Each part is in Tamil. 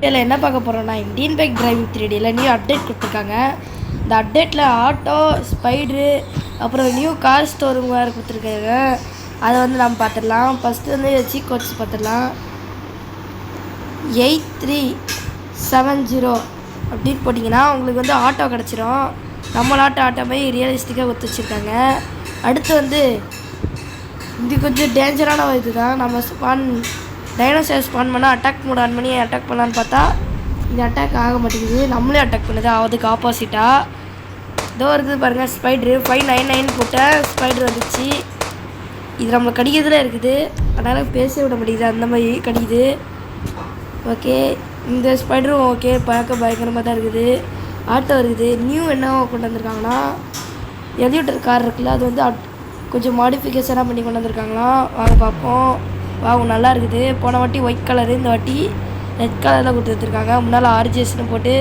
இதில் என்ன பார்க்க போகிறோன்னா இந்தியன் பைக் டிரைவிங் 3Dல நியூ அப்டேட் கொடுத்துருக்காங்க. இந்த அப்டேட்டில் ஆட்டோ ஸ்பைட்ரு அப்புறம் நியூ கார் ஸ்டோரும் வேறு கொடுத்துருக்காங்க. அதை வந்து நம்ம பார்த்துடலாம். ஃபஸ்ட்டு வந்து சீக் கோட்ஸ் பார்த்துடலாம். 8370 அப்படின்னு போட்டிங்கன்னா உங்களுக்கு வந்து ஆட்டோ கிடச்சிரும். ஆட்டோ போய் ரியலிஸ்டிக்காக கொடுத்து வச்சுருக்காங்க. அடுத்து வந்து இது கொஞ்சம் டேஞ்சரான இது தான். நம்ம டைனோசர் ஸ்பான் பண்ணால் அட்டாக் மோட் ஆன் பண்ணி அட்டாக் பண்ணலான்னு பார்த்தா இந்த அட்டாக் ஆக மாட்டேங்குது. நம்மளே அட்டாக் பண்ணுது. அதுக்கு ஆப்போசிட்டாக இதோ இருக்குது பாருங்கள். ஸ்பைட்ரு 599 போட்ட ஸ்பைட்ரு வந்துச்சு. இது நம்மளை கடிக்கிறதுல இருக்குது. அதனால் பேச விட முடியுது. அந்த மாதிரி கடிக்குது. ஓகே, இந்த ஸ்பைடரும் ஓகே பார்க்க பயங்கரமாக தான் இருக்குது. ஆட்டோ இருக்குது. நியூ என்ன கொண்டு வந்திருக்காங்கன்னா எலிவேட்டர் கார் இருக்குல்ல, அது வந்து கொஞ்சம் மாடிஃபிகேஷனாக பண்ணி கொண்டு வந்திருக்காங்களாம். வாங்க பார்ப்போம். நல்லா இருக்குது. போன வாட்டி ஒயிட் கலரு, இந்த வாட்டி ரெட் கலரில் கொடுத்து வச்சுருக்காங்க. முன்னால் ஆர்ஜிஎஸ்னு போட்டு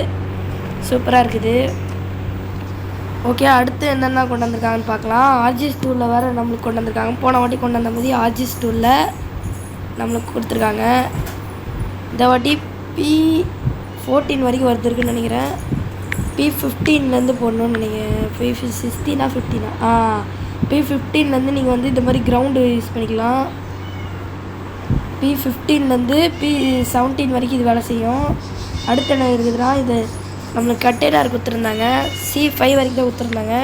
சூப்பராக இருக்குது. ஓகே, அடுத்து என்னென்ன கொண்டு வந்திருக்காங்கன்னு பார்க்கலாம். ஆர்ஜிஎஸ் டூலில் வேறு நம்மளுக்கு கொண்டு வந்திருக்காங்க. போன வாட்டி கொண்டு வந்த மாதிரி ஆர்ஜிஎஸ் டூலில் நம்மளுக்கு கொடுத்துருக்காங்க. இந்த வாட்டி P14 வரைக்கும் வருதுருக்குன்னு நினைக்கிறேன். P15லேருந்து போடணும்னு நினைக்கிறேன். P16 15 P15லேருந்து நீங்கள் வந்து இந்த மாதிரி கிரவுண்டு யூஸ் பண்ணிக்கலாம். P15லேருந்து P17 வரைக்கும் இது வேலை செய்யும். அடுத்து என்ன இருக்குதுன்னா, இது நம்மளுக்கு கண்டெய்னர் கொடுத்துருந்தாங்க. C5 வரைக்கும் தான் கொடுத்துருந்தாங்க.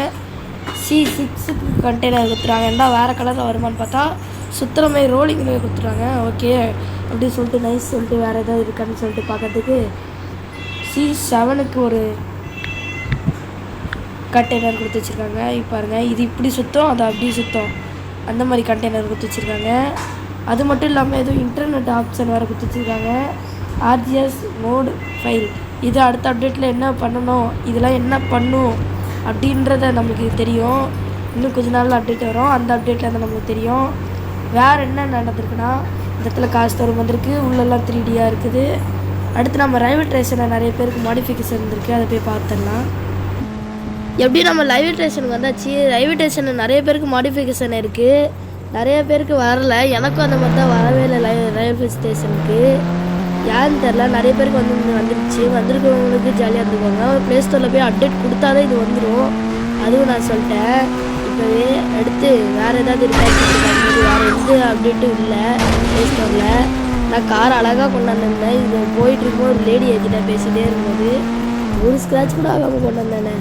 C6க்கு கண்டெய்னர் கொடுத்துருவாங்க. இருந்தால் வேறு கலரில் வருமானு பார்த்தா சுற்றுற மாதிரி ரோலிங்கில் கொடுத்துருவாங்க. ஓகே அப்படின்னு சொல்லிட்டு நைஸ் சொல்லிட்டு வேறு ஏதாவது இருக்கான்னு சொல்லிட்டு பார்க்கறதுக்கு C7க்கு ஒரு கண்டெய்னர் கொடுத்து வச்சுருக்காங்க. இப்போ பாருங்கள், இது இப்படி சுத்தம், அது அப்படி சுத்தம், அந்த மாதிரி கண்டெய்னர் கொடுத்து வச்சுருக்காங்க. அது மட்டும் இல்லாமல் எதுவும் இன்டர்நெட் ஆப்ஷன் வேறு கொடுத்து வச்சுருக்காங்க. RGS mode file. இது அடுத்த அப்டேட்டில் என்ன பண்ணணும், இதெல்லாம் என்ன பண்ணும் அப்படின்றத நம்மளுக்கு தெரியும். இன்னும் கொஞ்ச நாள் அப்டேட் வரும். அந்த அப்டேட்டில் தான் நம்மளுக்கு தெரியும். வேறு என்ன நடந்திருக்குன்னா, இந்த இடத்துல காசு தரும் வந்திருக்கு. உள்ளெல்லாம் 3Dயாக இருக்குது. அடுத்து நம்ம ரயில்வே ஸ்டேஷனில் நிறைய பேருக்கு மாடிஃபிகேஷன் இருந்திருக்கு. அதை போய் பார்த்துடலாம். எப்படி நம்ம ரயில்வே ஸ்டேஷனுக்கு வந்தாச்சு. ரயில்வே ஸ்டேஷனில் நிறைய பேருக்கு மாடிஃபிகேஷன் இருக்குது. நிறைய பேருக்கு வரல. எனக்கும் அந்த மாதிரி தான் வரவே இல்லை ரயில்வே ஸ்டேஷனுக்கு. யாருன்னு தெரில. நிறைய பேருக்கு வந்துருச்சு. வந்திருக்கவங்களுக்கு ஜாலியாக இருந்துக்கோங்க. ப்ளே ஸ்டோரில் போய் அப்டேட் கொடுத்தா தான் இது வந்துடும். அதுவும் நான் சொல்லிட்டேன் இப்போவே. அடுத்து வேறு ஏதாவது இருக்காது. வேறு எந்த அப்டேட்டும் இல்லை ப்ளே ஸ்டோரில். நான் கார் அழகாக கொண்டு வந்திருந்தேன். இது போயிட்டு இருக்கும்போது ஒரு லேடி ஏஜிட்ட பேசிகிட்டே இருக்கும்போது ஒரு ஸ்க்ராட்ச் கூட ஆகாமல் கொண்டு வந்தேனே.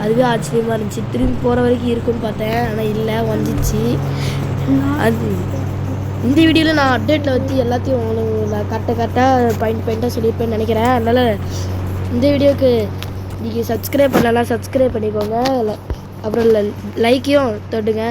அதுவே ஆச்சரியமாக இருந்துச்சு. திரும்பி போகிற வரைக்கும் இருக்குன்னு பார்த்தேன். ஆனால் இல்லை, வந்துச்சு. அது இந்த வீடியோவில் நான் அப்டேட்டில் வச்சு எல்லாத்தையும் உங்களுக்கு நான் கரெக்டாக பாயிண்ட்டாக சொல்லியிருப்பேன்னு நினைக்கிறேன். அதனால் இந்த வீடியோவுக்கு நீங்கள் சப்ஸ்கிரைப் பண்ணலாம், சப்ஸ்கிரைப் பண்ணிக்கோங்க. அப்புறம் லைக்கையும் தொட்டுங்க.